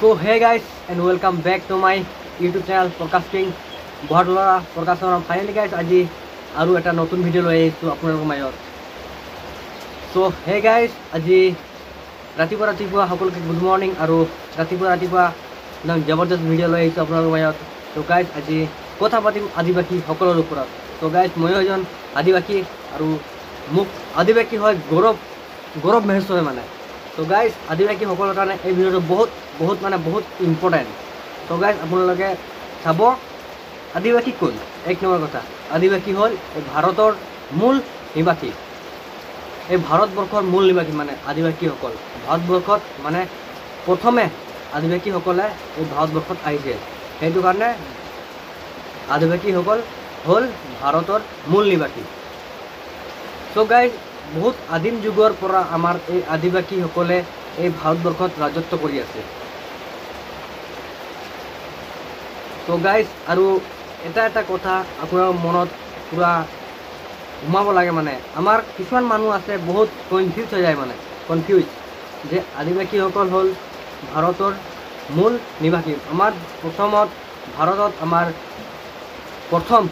So hey guys, and welcome back to my YouTube channel Podcasting Bohatolora Podcasting. Finally guys, আজি আৰু এটা নতুন video লৈ আহিছো আপোনালোকৰ মাজত। So hey guys, আজি ৰাতিপুৱা সকলোকে গুড মৰ্নিং আৰু ৰাতিপুৱা জবৰদস্ত ভিডিও লৈ আহিছো আপোনালোকৰ মাজত। So guys, আজি কথা পাতিম আদিবাসী সকলৰ ওপৰত। So guys, মই এজন আদিবাসী আৰু মোক আদিবাসী হয় গৌৰৱ महसूस হয় মানে। So guys, আদিবাসী সকলৰ কাৰণে এই ভিডিওটো বহুত ইম্পৰ্টেণ্ট। So guys, আপোনালোকে চাব আদিবাসী কোন। এক নম্বৰ কথা, আদিবাসী হ'ল এই ভাৰতৰ মূল নিবাসী, এই ভাৰতবৰ্ষৰ মূল নিবাসী মানে আদিবাসীসকল। ভাৰতবৰ্ষত মানে প্ৰথমে আদিবাসীসকলে এই ভাৰতবৰ্ষত আহিছিল, সেইটো কাৰণে আদিবাসীসকল হ'ল ভাৰতৰ মূল নিবাসী। So guys, বহুত আদিম যুগৰ পৰা আমাৰ এই আদিবাসীসকলে এই ভাৰতবৰ্ষত ৰাজত্ব কৰি আছে। So guys, আৰু এটা কথা আপোনাৰ মনত পুৰা সোমাব লাগে মানে। আমাৰ কিছুমান মানুহ আছে বহুত কনফিউজ হৈ যায় মানে, যে আদিবাসীসকল হ'ল ভাৰতৰ মূল নিবাসী। আমাৰ প্ৰথমত ভাৰতত আমাৰ প্ৰথম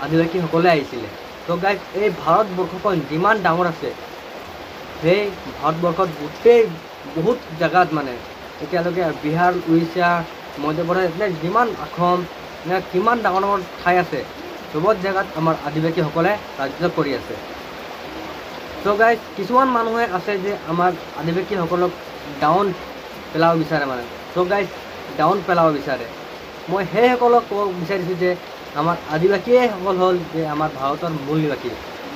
আদিবাসীসকলে আহিছিলে। So guys, এই ভাৰতবৰ্ষখন যিমান ডাঙৰ আছে, সেই ভাৰতবৰ্ষত গোটেই বহুত জেগাত মানে এতিয়ালৈকে বিহাৰ, উৰিষ্যা, মধ্যপ্ৰদেশ যিমান অসম কিমান ডাঙৰ ঠাই আছে, চবত জেগাত আমাৰ আদিবাসীসকলে ৰাজত্ব কৰি আছে। So guys, কিছুমান মানুহে আছে যে আমাৰ আদিবাসীসকলক ডাউন পেলাব বিচাৰে মানে। So guys, ডাউন পেলাব বিচাৰে। মই সেইসকলক ক'ব বিচাৰিছোঁ যে আমাৰ আদিবাসীসকল হ'ল যে আমাৰ ভাৰতৰ মূল নিবাসী,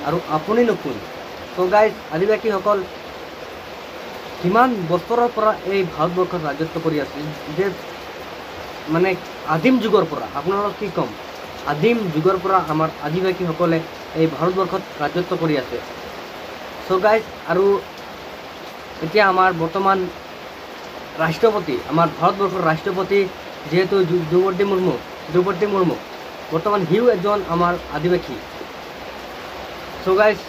আৰু আপুনি নকোন। So guys, আদিবাসীসকল কিমান বছৰৰ পৰা এই ভাৰতবৰ্ষত ৰাজত্ব কৰি আছে, যে মানে আদিম যুগৰ পৰা। আপোনালোকক কি ক'ম, আদিম যুগৰ পৰা আমাৰ আদিবাসীসকলে এই ভাৰতবৰ্ষত ৰাজত্ব কৰি আছে। So guys, আৰু এতিয়া আমাৰ বৰ্তমান ৰাষ্ট্ৰপতি, আমাৰ ভাৰতবৰ্ষৰ ৰাষ্ট্ৰপতি যিহেতু দ্ৰৌপদী মুৰ্মু, বৰ্তমান সিও এজন আমাৰ আদিবাসী। So guys,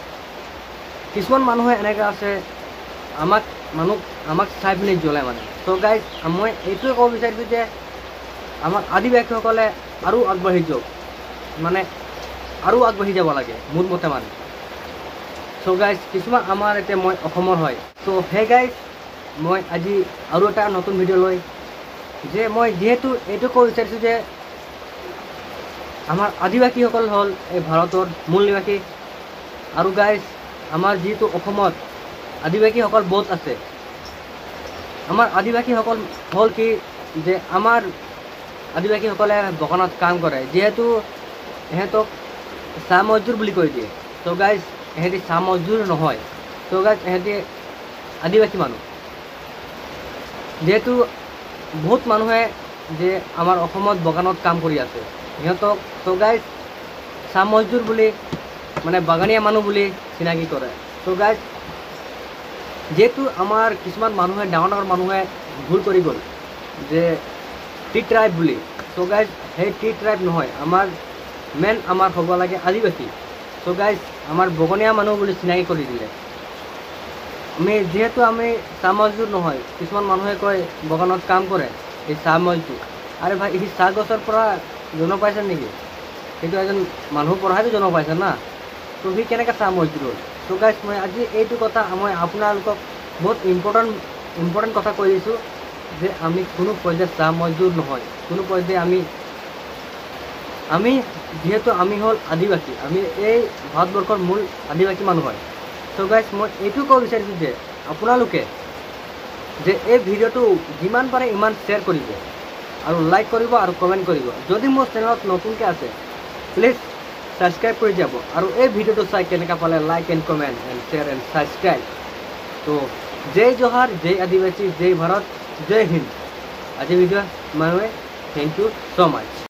কিছুমান মানুহে এনেকৈ আছে আমাক চাই পিনি জ্বলাই মানে। So guys, মই এইটোৱে ক'ব বিচাৰিছোঁ যে আমাৰ আদিবাসীসকলে আৰু আগবাঢ়ি যাওক, মানে আৰু আগবাঢ়ি যাব লাগে মোৰ মতে মানে। So guys, কিছুমান আমাৰ এতিয়া মই অসমৰ হয়। So hey guys, মই আজি আৰু এটা নতুন ভিডিঅ' লৈ যে মই যিহেতু এইটো ক'ব বিচাৰিছোঁ যে আমাৰ আদিবাসীসকল হ'ল এই ভাৰতৰ মূল নিবাসী। আৰু গাইজ, আমাৰ যিহেতু অসমত আদিবাসীসকল বহুত আছে, আমাৰ আদিবাসীসকল হ'ল কি যে আমাৰ আদিবাসীসকলে বাগানত কাম কৰে, যিহেতু এহেঁতক চাহ মজদুৰ বুলি কৈ দিয়ে। So guys, এহেঁতি চাহ মজদুৰ নহয়। So guys, এহেঁতি আদিবাসী মানুহ। যিহেতু বহুত মানুহে যে আমাৰ অসমত বাগানত কাম কৰি আছে, সিহঁতক So guys, চাহ মজদুৰ বুলি মানে বাগানীয়া মানুহ বুলি চিনাকি কৰে। So guys, যিহেতু আমাৰ কিছুমান মানুহে ডাঙৰ মানুহে ভুল কৰি গ'ল যে টি ট্ৰাইব বুলি। So guys, সেই টি ট্ৰাইব নহয়, আমাৰ হ'ব লাগে আদিবাসী। So guys, আমাৰ বাগানীয়া মানুহ বুলি চিনাকি কৰি দিলে। যিহেতু আমি চাহ মজদুৰ নহয়, কিছুমান মানুহে কয় বাগানত কাম কৰে এই চাহ মজদুৰ। আৰে ভাই, এই চাহ গছৰ পৰা জন্ম পাইছে নেকি? সেইটো এজন মানুহ পঢ়াইতো জন্ম পাইছে না। তো সি কেনেকৈ চাহ মজদুৰ হ'ল? So guys, মই আজি এইটো কথা মই আপোনালোকক বহুত ইম্পৰ্টেণ্ট কথা কৈ দিছোঁ যে আমি কোনো পৰ্যায়ত চাহ মজদুৰ নহয়, কোনো পৰ্যায় আমি যিহেতু আমি হ'ল আদিবাসী, আমি এই ভাৰতবৰ্ষৰ মূল আদিবাসী মানুহ হয়। So guys, মই এইটো ক'ব বিচাৰিছোঁ যে আপোনালোকে যে এই ভিডিঅ'টো যিমান পাৰে ইমান শ্বেয়াৰ কৰিব, আৰু লাইক কৰিব আৰু কমেণ্ট কৰিব। যদি মোৰ চেনেলত নতুনকৈ আছে, প্লিজ ছাবস্ক্ৰাইব কৰি যাব। আৰু এই ভিডিঅ'টো চাই কেনেকৈ পালে like and comment and share and subscribe. তো জয় জোহাৰ, জয় আদিবাসী, জয় ভাৰত, জয় হিন্দ। আজি ভিডিঅ' মানুহে থেংক ইউ ছ' মাছ।